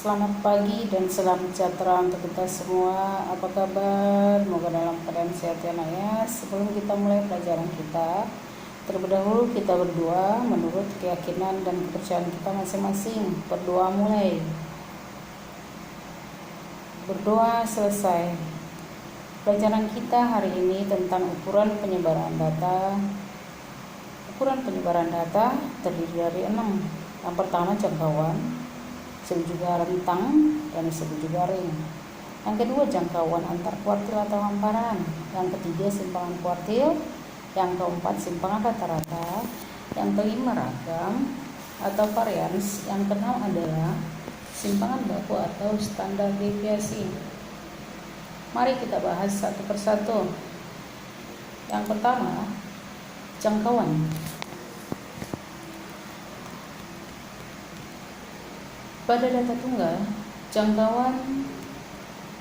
Selamat pagi dan salam sejahtera untuk kita semua. Apa kabar? Semoga dalam keadaan sehat ya nak ya. Sebelum kita mulai pelajaran kita, terlebih dahulu kita berdoa menurut keyakinan dan kepercayaan kita masing-masing. Berdoa mulai. Berdoa selesai. Pelajaran kita hari ini tentang ukuran penyebaran data. Ukuran penyebaran data terdiri dari 6. Yang pertama jangkauan, disebut juga rentang dan disebut juga ring. Yang kedua jangkauan antar kuartil atau hamparan. Yang ketiga simpangan kuartil. Yang keempat simpangan rata-rata. Yang kelima ragam atau varians. Yang keenam adalah simpangan baku atau standar deviasi. Mari kita bahas satu persatu. Yang pertama jangkauan. Pada data tunggal, jangkauan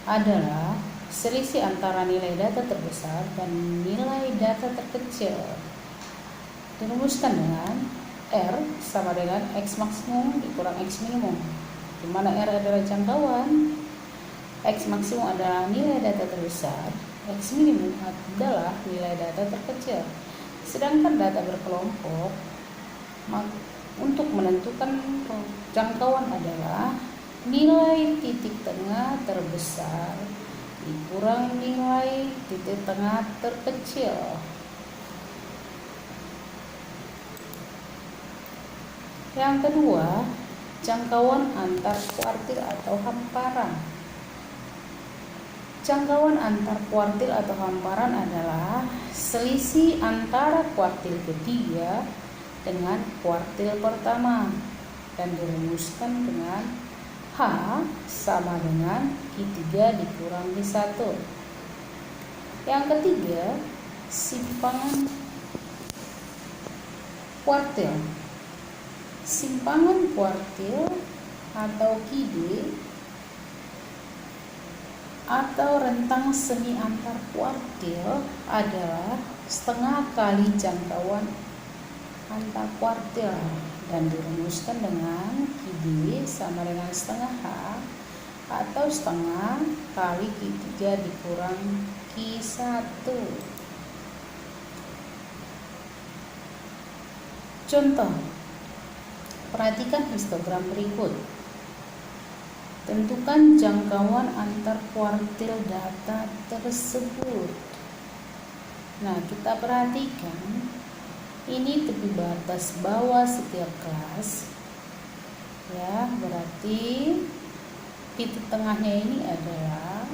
adalah selisih antara nilai data terbesar dan nilai data terkecil. Dirumuskan dengan R sama dengan X maksimum dikurang X minimum, di mana R adalah jangkauan, X maksimum adalah nilai data terbesar, X minimum adalah nilai data terkecil. Sedangkan data berkelompok, untuk menentukan jangkauan adalah nilai titik tengah terbesar dikurang nilai titik tengah terkecil. Yang kedua, jangkauan antar kuartil atau hamparan. Jangkauan antar kuartil atau hamparan adalah selisih antara kuartil ketiga dengan kuartil pertama dan dirumuskan dengan H sama dengan Q3 dikurang Q1. Yang ketiga, simpangan kuartil. Simpangan kuartil atau QD atau rentang semi antar kuartil adalah setengah kali jangkauan antar kuartil dan dirumuskan dengan Q2 sama dengan setengah H atau setengah kali Q3 dikurang Q1. Contoh, perhatikan histogram berikut. Tentukan jangkauan antar kuartil data tersebut. Nah, kita perhatikan ini tepi batas bawah setiap kelas ya, berarti titik tengahnya ini adalah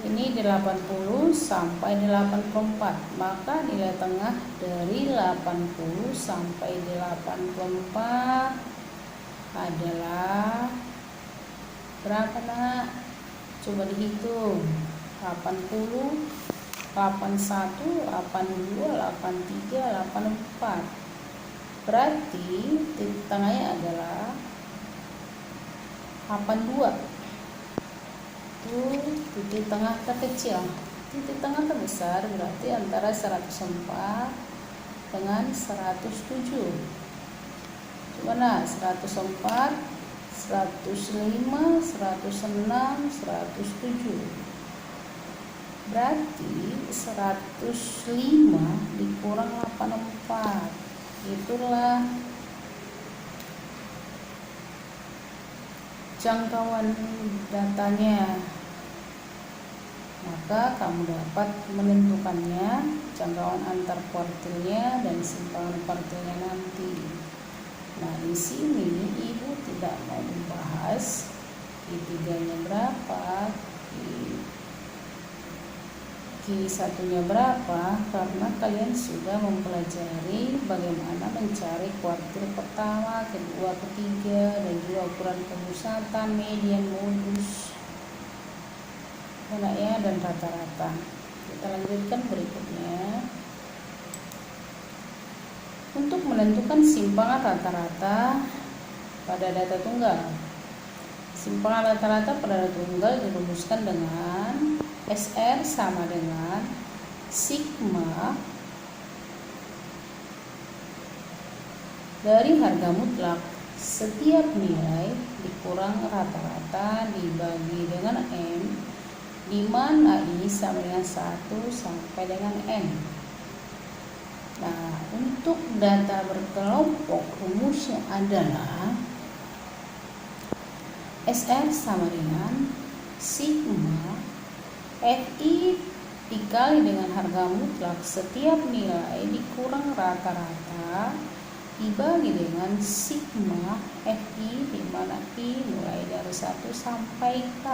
ini 80 sampai 84, maka nilai tengah dari 80 sampai 84 adalah berapa nak? Coba dihitung. 80, 81, 82, 83, 84. Berarti titik tengahnya adalah 82. Itu titik tengah terkecil. Titik tengah terbesar berarti antara 104 dengan 107. Coba nah, 104, 105, 106, 107. Berarti 105 dikurang 84. Itulah jangkauan datanya. Maka kamu dapat menentukannya, jangkauan antar kuartilnya dan simpangan kuartilnya nanti. Nah, di sini ibu tidak mau membahas Q3-nya berapa, Q1-nya berapa, karena kalian sudah mempelajari bagaimana mencari kuartil pertama, kedua, ketiga, dan juga ukuran pemusatan, median, modus, ya, dan rata-rata. Kita lanjutkan berikutnya. Untuk menentukan simpangan rata-rata pada data tunggal. Simpangan rata-rata pada data tunggal dirumuskan dengan SR sama dengan sigma dari harga mutlak setiap nilai dikurang rata-rata dibagi dengan M, di mana I sama dengan 1 sampai dengan N. Nah, untuk data berkelompok rumusnya adalah SR sama dengan sigma FI dikali dengan harga mutlak setiap nilai dikurang rata-rata dibagi dengan sigma FI, di mana I mulai dari 1 sampai K.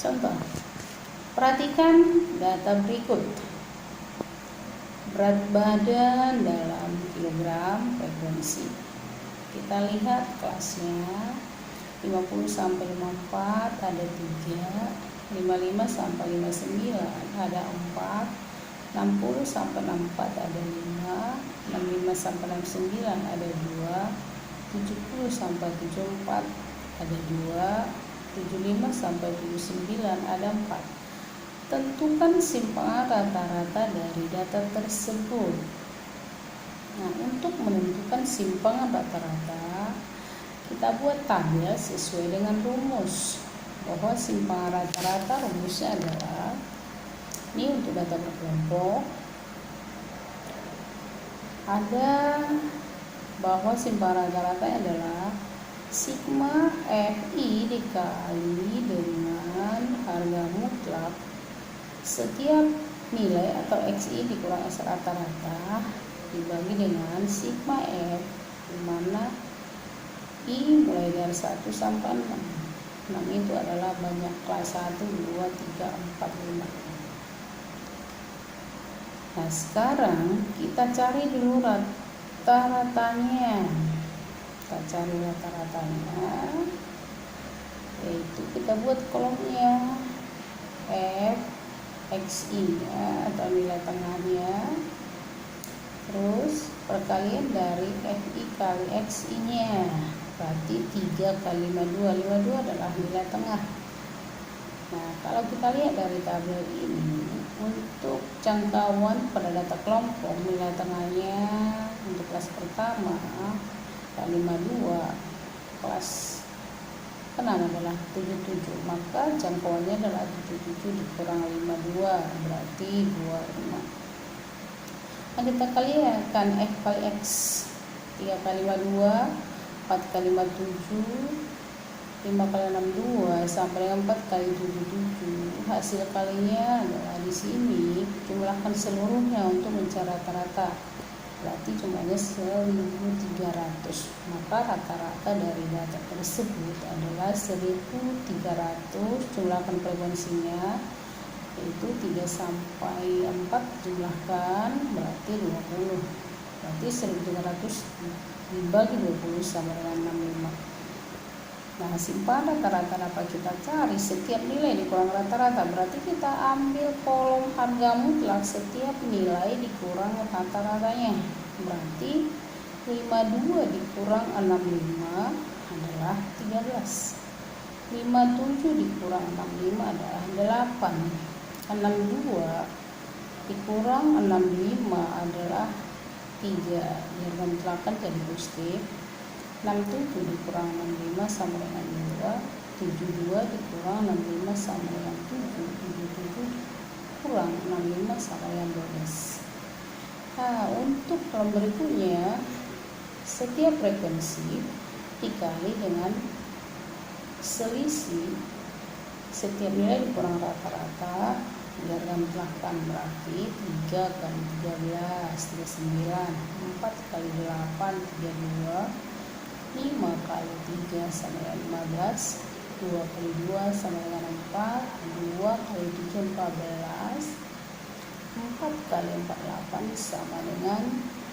Contoh, perhatikan data berikut. Berat badan dalam kilogram, frekuensi. Kita lihat kelasnya. 50 sampai 54 ada 3, 55 sampai 59 ada 4, 60 sampai 64 ada 5, 65 sampai 69 ada 2, 70 sampai 74 ada 2, 75 sampai 79 ada 4. Tentukan simpangan rata-rata dari data tersebut. Nah, untuk menentukan simpangan rata-rata, kita buat tabel sesuai dengan rumus, bahwa simpangan rata-rata rumusnya adalah, ini untuk data berkelompok, ada bahwa simpangan rata-rata adalah sigma FI dikali dengan harga mutlak setiap nilai atau XI dikurang S rata-rata dibagi dengan sigma F, di mana I mulai dari 1 sampai 6. 6 itu adalah banyak, kelas 1, 2, 3, 4, 5. Nah, sekarang kita cari dulu rata-ratanya. Kita cari rata-ratanya, yaitu kita buat kolomnya F, XI-nya atau nilai tengahnya, terus perkalian dari FI kali XI-nya, berarti 3 kali 52. 52 adalah nilai tengah. Nah, kalau kita lihat dari tabel ini, untuk jangkauan pada data kelompok, nilai tengahnya untuk kelas pertama 52, kelas ke-6 adalah 77, maka jangkauannya adalah 77 dikurang 52, berarti 25. Nah, kita kalikan F kali X, 3 kali 52, 4 kali 57, 5 kali 62 sampai dengan 4 kali 77. Hasil kalinya adalah di sini, jumlahkan seluruhnya untuk mencari rata-rata. Berarti jumlahnya 1300. Maka rata-rata dari data tersebut adalah 1300. Jumlahkan frekuensinya, yaitu 3 sampai 4 jumlahkan, berarti 20. Berarti 1300 dibagi 20 sama dengan 65. Nah, simpan rata-rata dapat kita cari setiap nilai dikurang rata-rata, berarti kita ambil kolom harga mutlak setiap nilai dikurang rata-ratanya. Berarti 52 dikurang 65 adalah 13. 57 dikurang 65 adalah 8. 62 dikurang 65 adalah 3. Harga mutlakkan jadi positif. 67 dikurang 65 sama dengan 2. 72 dikurang 65 sama dengan 7. 77 kurang 65 sama dengan 12. Nah, untuk kolom berikutnya, setiap frekuensi dikali dengan selisih setiap nilai dikurang rata-rata, harga mutlakkan, berarti 3 kali 13 39, 4 kali 8 32, 5 kali 3 sama dengan 15, 2 kali 2 sama dengan 4, 2 kali 7 14, 4 kali 48 sama dengan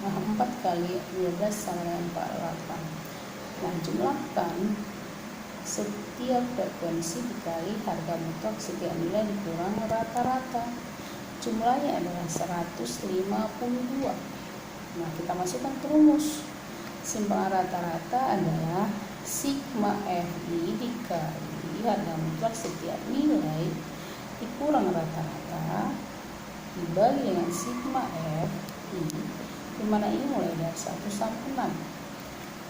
4 kali 12 sama dengan 48. Nah, jumlahkan setiap frekuensi dikali harga mutlak setiap nilai dikurang rata-rata. Jumlahnya adalah 152. Nah, kita masukkan ke rumus. Simpangan rata-rata adalah sigma FI dikali harga mutlak setiap nilai dikurang rata-rata dibagi dengan sigma FI di mana I mulai dari 1 sampai 6.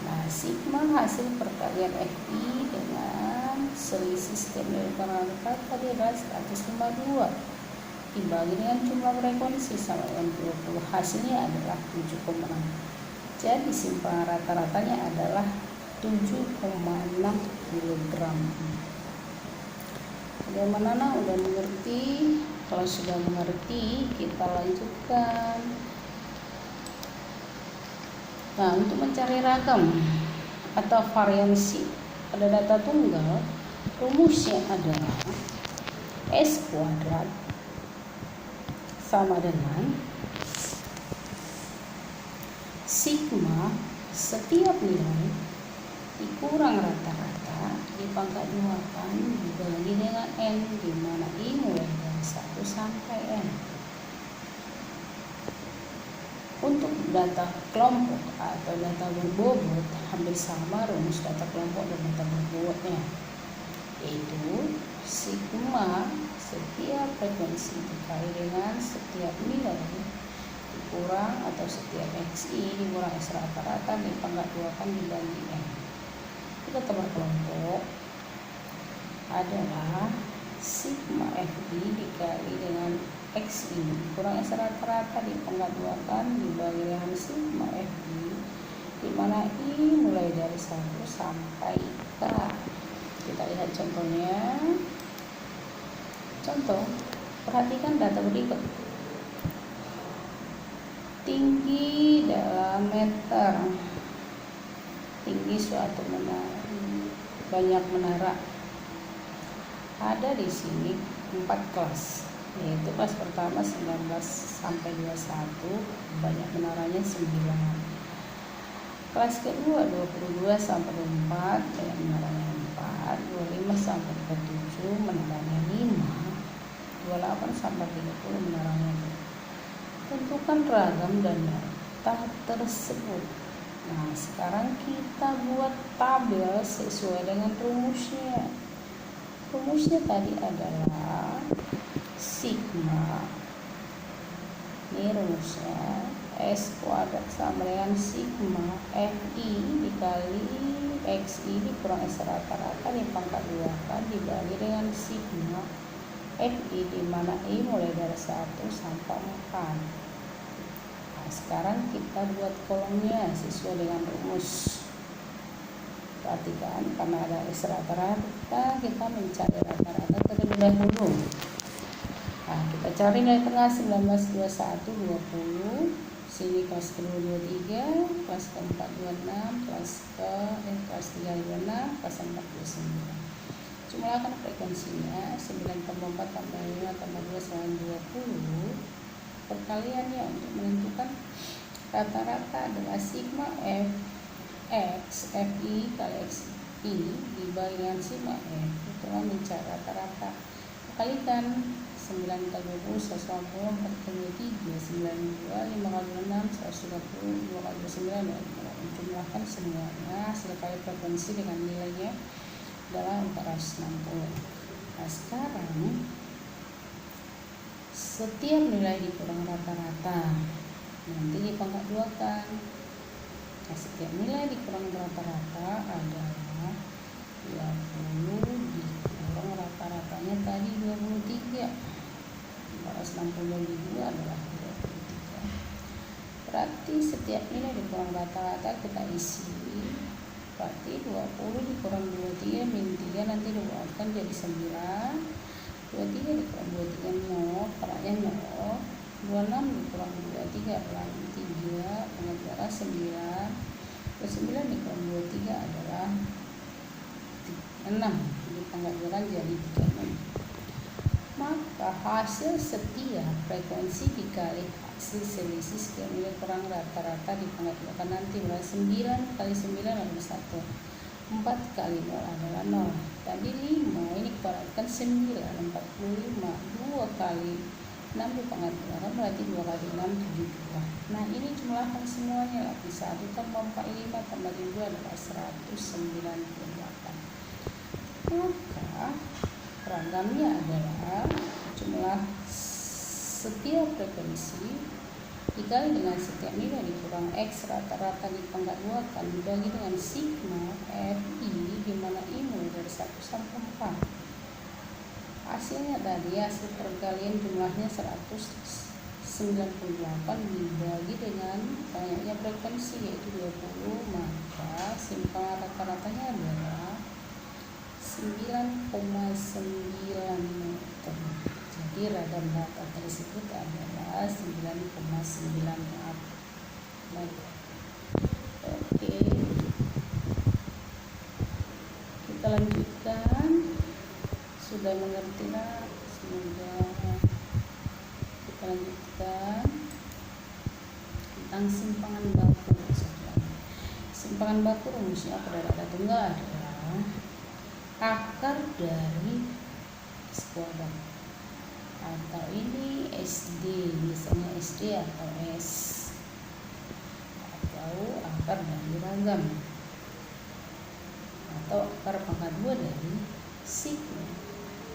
Nah, sigma hasil perkalian FI dengan selisih setiap nilai kurang tadi adalah 152 dibagi dengan jumlah frekuensi sama dengan 20. Hasilnya adalah 7,6. Jadi simpangan rata-ratanya adalah 7,6 kg. Bagaimana nak? Udah mengerti? Kalau sudah mengerti, kita lanjutkan. Nah, untuk mencari ragam atau variansi pada data tunggal, rumusnya adalah S kuadrat sama dengan sigma setiap nilai dikurang rata-rata dipangkat 2 dibagi dengan N, di mana I mulai dari 1 sampai N. Untuk data kelompok atau data berbobot hampir sama rumus data kelompok dan data berbobotnya, yaitu sigma setiap frekuensi dikali dengan setiap nilai dikurang atau setiap XI dikurang S rata-rata dipangkat 2 dibagi N. Data berkelompok adalah sigma FI dikali dengan XI kurang S rata-rata dipangkat 2 dibagi dengan sigma FI, di mana I mulai dari 1 sampai K. Kita lihat contohnya. Contoh, perhatikan data berikut. Tinggi dalam meter, tinggi suatu menara, banyak menara. Ada di sini 4 kelas, yaitu kelas pertama 19 sampai 21, banyak menaranya 9. Kelas kedua 22 sampai 24, banyak menaranya 4. 25 sampai 27, menaranya 5. 28 sampai 30, menaranya 2. Tentukan ragam dan data tersebut. Nah, sekarang kita buat tabel sesuai dengan rumusnya. Rumusnya tadi adalah sigma, ini rumusnya, S kuadrat sama dengan sigma FI dikali XI dikurang S rata-rata dipangkat 2 dibagi dengan sigma FI, di mana I mulai dari 1 sampai 4. Nah, sekarang kita buat kolomnya sesuai dengan rumus. Perhatikan, karena ada S rata-rata, kita mencari rata-rata terlebih dahulu. Nah, kita cari nilai tengah 19, 21, 20. Sini kelas kedua 23, kelas keempat 26, kelas 3 26, kelas 4 29. Jumlahkan frekuensinya 9 tambah 4 tambah 5 tambah 2 sama 20. Perkaliannya untuk menentukan rata-rata adalah sigma X FI kali XI dibagi dengan sigma F. Itulah mencari rata-rata. Kalikan 9 kali 20 150, 4 kali 3 92, 5 kali 6 130, 2 kali 9 jumlahkan semuanya hasil kali frekuensi dengan nilainya adalah 460. Nah, sekarang setiap nilai dikurang rata-rata nanti dipangkat 2 Nah, setiap nilai dikurang rata-rata adalah 20 dikurang rata-ratanya tadi 23. 460 bagi 2 adalah 23. Berarti setiap nilai dikurang rata-rata kita isi. Berarti 20 dikurang 23 min 3 nanti dibuatkan jadi 9. 23 dikurang 23 0, peraknya 0. 26 dikurang 23 adalah 3, pengejaran 9. 29 dikurang 23 adalah 6, dipangkat jadi 36. Maka hasil setiap frekuensi dikali hasil selisih setiap nilai kurang rata-rata dipangkat nanti berarti 9 kali 9 adalah 1. 4 kali 0 adalah 0. Tadi 5 ini kuadratkan 9, 45. 2 kali 6 dipangkat 2 berarti 2 kali 6 72. Nah, ini jumlahkan semuanya lagi. 1 tambah 45 tambah 2 adalah 198. Maka ragamnya adalah jumlah setiap frekuensi dikali dengan setiap nilai dikurang X rata-rata dipangkat 2 akan dibagi dengan sigma FI di mana I mulai dari 1 sampai 4. Hasilnya tadi hasil perkalian jumlahnya 198 dibagi dengan banyaknya frekuensi yaitu 20, maka simpangan rata-ratanya adalah 9,9 meter. Jadi ragam data tersebut adalah 9,9 meter. Baik. Oke. Kita lanjutkan. Sudah mengerti lah? Semoga. Kita lanjutkan tentang simpangan baku. Simpangan baku rumusnya pada data tunggal adalah akar dari S kuadrat, atau ini SD, misalnya SD atau S, atau akar dari ragam, atau akar pangkat 2 dari sigma.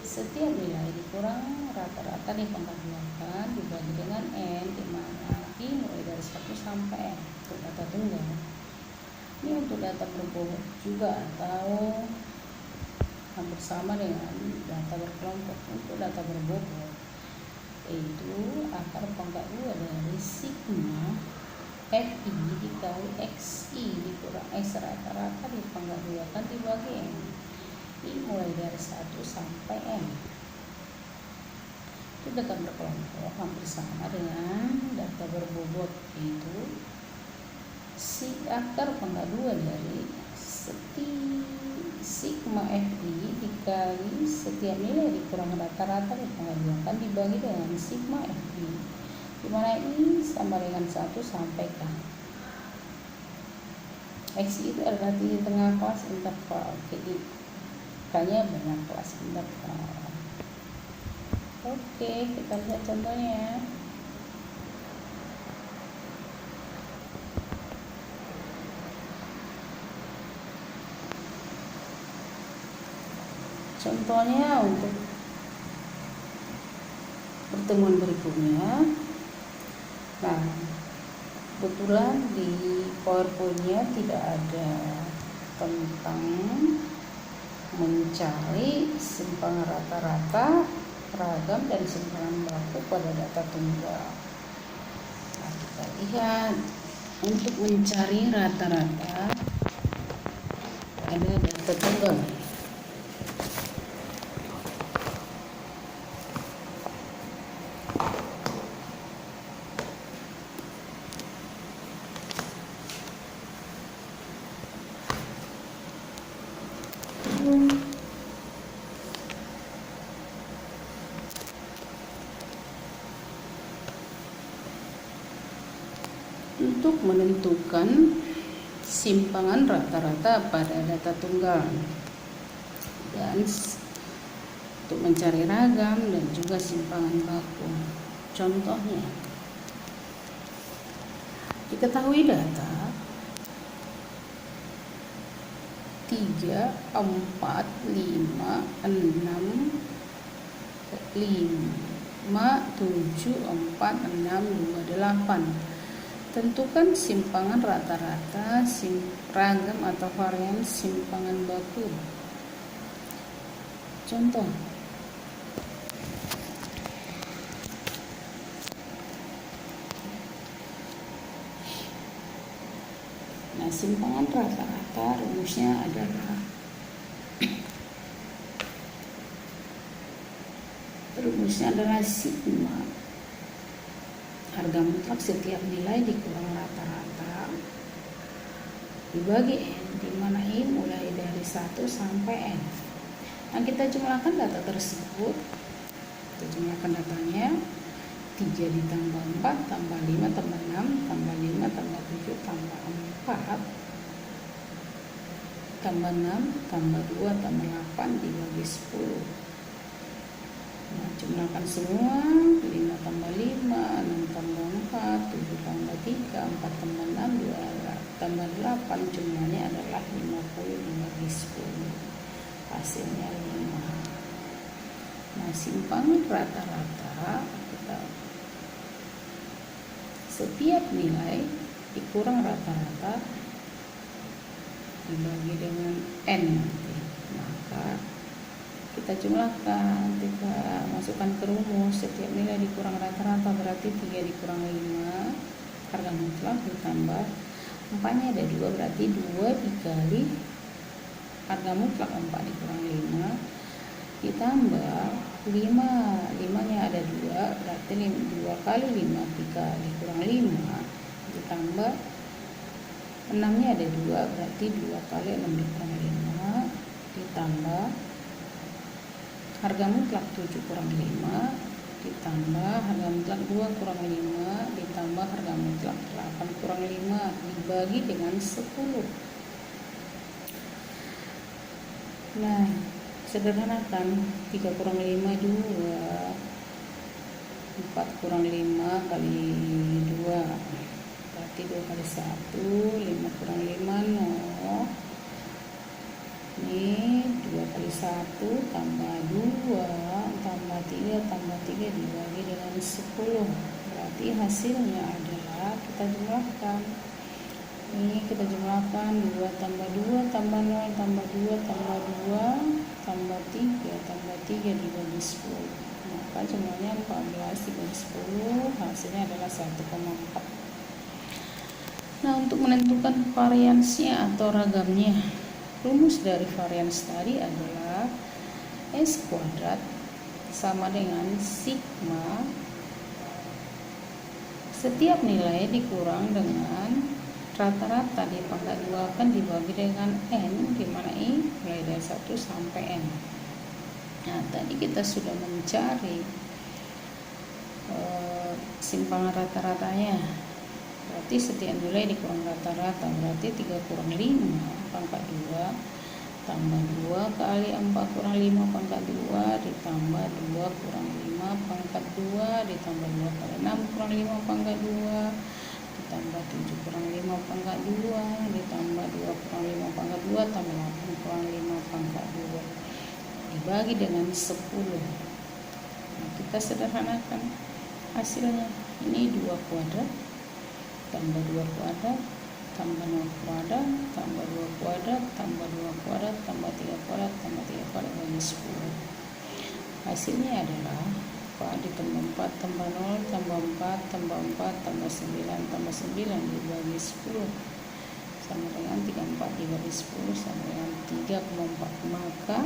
Setiap nilai dikurang rata-rata dipangkat 2 dibagi dengan N, di mana I mulai dari 1 sampai N untuk data tunggal. Ini untuk data berbobot juga atau hampir sama dengan data berkelompok. Untuk data berbobot yaitu akar pangkat 2 dari sigma FI dikali XI dikurang X rata-rata dipangkat 2 kan dibagi N. I mulai dari 1 sampai N. Itu data berkelompok hampir sama dengan data berbobot, yaitu si akar pangkat 2 dari sigma FI dikali setiap nilai dikurang rata-rata dipangkat 2 kan dibagi dengan sigma FI, di mana I sama dengan 1 sampai K. X itu adalah titik tengah kelas interval, jadi K-nya banyak kelas interval. Oke, kita lihat contohnya. Contohnya untuk pertemuan berikutnya. Nah, kebetulan di PowerPoint-nya tidak ada tentang mencari simpangan rata-rata, ragam, dan simpangan baku pada data tunggal. Nah, kita lihat untuk mencari rata-rata ada data tunggal. Untuk menentukan simpangan rata-rata pada data tunggal dan untuk mencari ragam dan juga simpangan baku. Contohnya, diketahui data 3, 4, 5, 6, 5, 7, 4, 6, 2, 8. Tentukan simpangan rata-rata, ragam atau varian simpangan baku. Contoh, nah, simpangan rata-rata rumusnya adalah sigma harga mutlak setiap nilai dikurang rata-rata dibagi N, di mana I mulai dari 1 sampai N. Nah, kita jumlahkan data tersebut. Kita jumlahkan datanya 3 ditambah 4 tambah 5 tambah 6 tambah 5 tambah 7 tambah 4 tambah 6 tambah 2 tambah 8 dibagi 10. Nah, jumlahkan semua. 5 tambah 5, 6 tambah 4, 7 tambah 3, 4 tambah 6, 2 tambah 8, jumlahnya adalah 50 dibagi 10. Hasilnya 5. Nah, simpangan rata-rata setiap nilai dikurang rata-rata dibagi dengan N nanti. Maka kita jumlahkan, kita masukkan ke rumus, setiap nilai dikurang rata-rata berarti 3 dikurang 5 harga mutlak ditambah 4-nya ada 2 berarti 2 dikali harga mutlak 4 dikurang 5 ditambah 5-nya ada 2 berarti 2 kali 5 3 dikurang 5 ditambah 6-nya ada 2 berarti 2 kali 6 dikurang 5 ditambah harga mutlak 7 kurang 5 ditambah harga mutlak 2 kurang 5 ditambah harga mutlak 8 kurang 5 dibagi dengan 10. Nah, sederhanakan 3 kurang 5 2, 4 kurang 5 kali 2 berarti 2 kali 1, 5 kurang 5 0. Ini 2 kali 1 tambah 2 tambah 3 tambah 3 dibagi dengan 10 berarti hasilnya adalah kita jumlahkan. Ini kita jumlahkan 2 tambah 2 tambah 0 tambah 2 tambah 2 tambah 3 tambah 3 dibagi 10 maka jumlahnya 14 dibagi 10 hasilnya adalah 1,4. Nah, untuk menentukan variansnya atau ragamnya, rumus dari varians tadi adalah S kuadrat sama dengan sigma setiap nilai dikurang dengan rata-rata di pangkat 2 akan dibagi dengan N, di mana I mulai dari 1 sampai N. Nah, tadi kita sudah mencari simpangan rata-ratanya. Berarti setiap nilai dikurang rata-rata berarti 3 kurang 5 pangkat 2 tambah 2 kali 4 kurang 5 pangkat 2 ditambah 2 kurang 5 pangkat 2 ditambah 2 kali 6 kurang 5 pangkat 2 ditambah 7 kurang 5 pangkat 2 ditambah 2 kurang 5 pangkat 2 tambah 8 kurang 5 pangkat 2 dibagi dengan 10. Nah, kita sederhanakan hasilnya. Ini 2 kuadrat tambah 2 kuadrat tambah 0 kuadrat tambah 2 kuadrat tambah 2 kuadrat tambah 3 kuadrat tambah 3 kuadrat bagi 10. Hasilnya adalah ditambah 4 tambah 0 tambah 4 tambah 4 tambah 9 tambah 9 dibagi 10 sama dengan 34 dibagi 10 sama dengan 3,4. Maka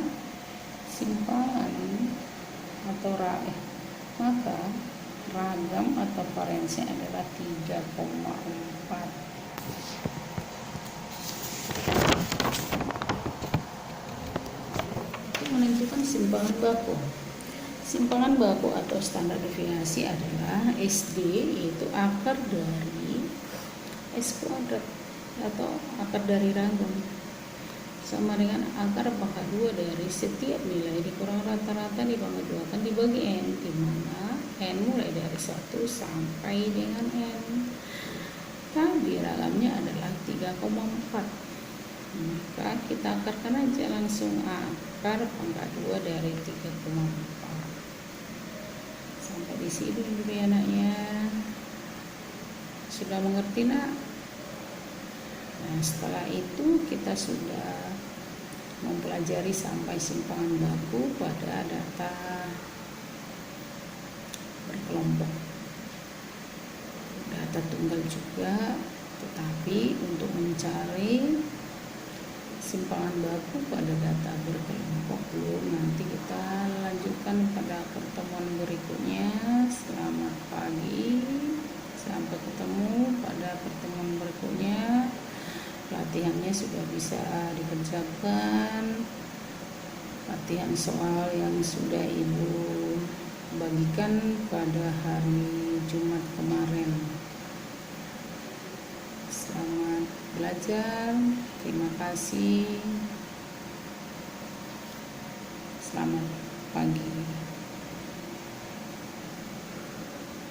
simpangan atau maka ragam atau variansnya adalah 3,4. Untuk menentukan simpangan baku. Simpangan baku atau standar deviasi adalah SD, yaitu akar dari S kuadrat atau akar dari ragam, sama dengan akar pangkat 2 dari setiap nilai dikurang rata-rata di pangkat 2 akan dibagi N, di mana N mulai dari 1 sampai dengan N. Tadi ragamnya adalah 3,4. Maka kita akarkan aja langsung akar pangkat 2 dari 3,4. Sampai di sini dulu ya anaknya. Sudah mengerti nak? Nah, setelah itu kita sudah mempelajari sampai simpangan baku pada data berkelompok, data tunggal juga, tetapi untuk mencari simpangan baku pada data berkelompok belum. Nanti kita lanjutkan pada pertemuan berikutnya. Selamat pagi, sampai ketemu pada pertemuan berikutnya. Latihannya sudah bisa dikerjakan, latihan soal yang sudah Ibu bagikan pada hari Jumat kemarin. Selamat belajar, terima kasih, selamat pagi.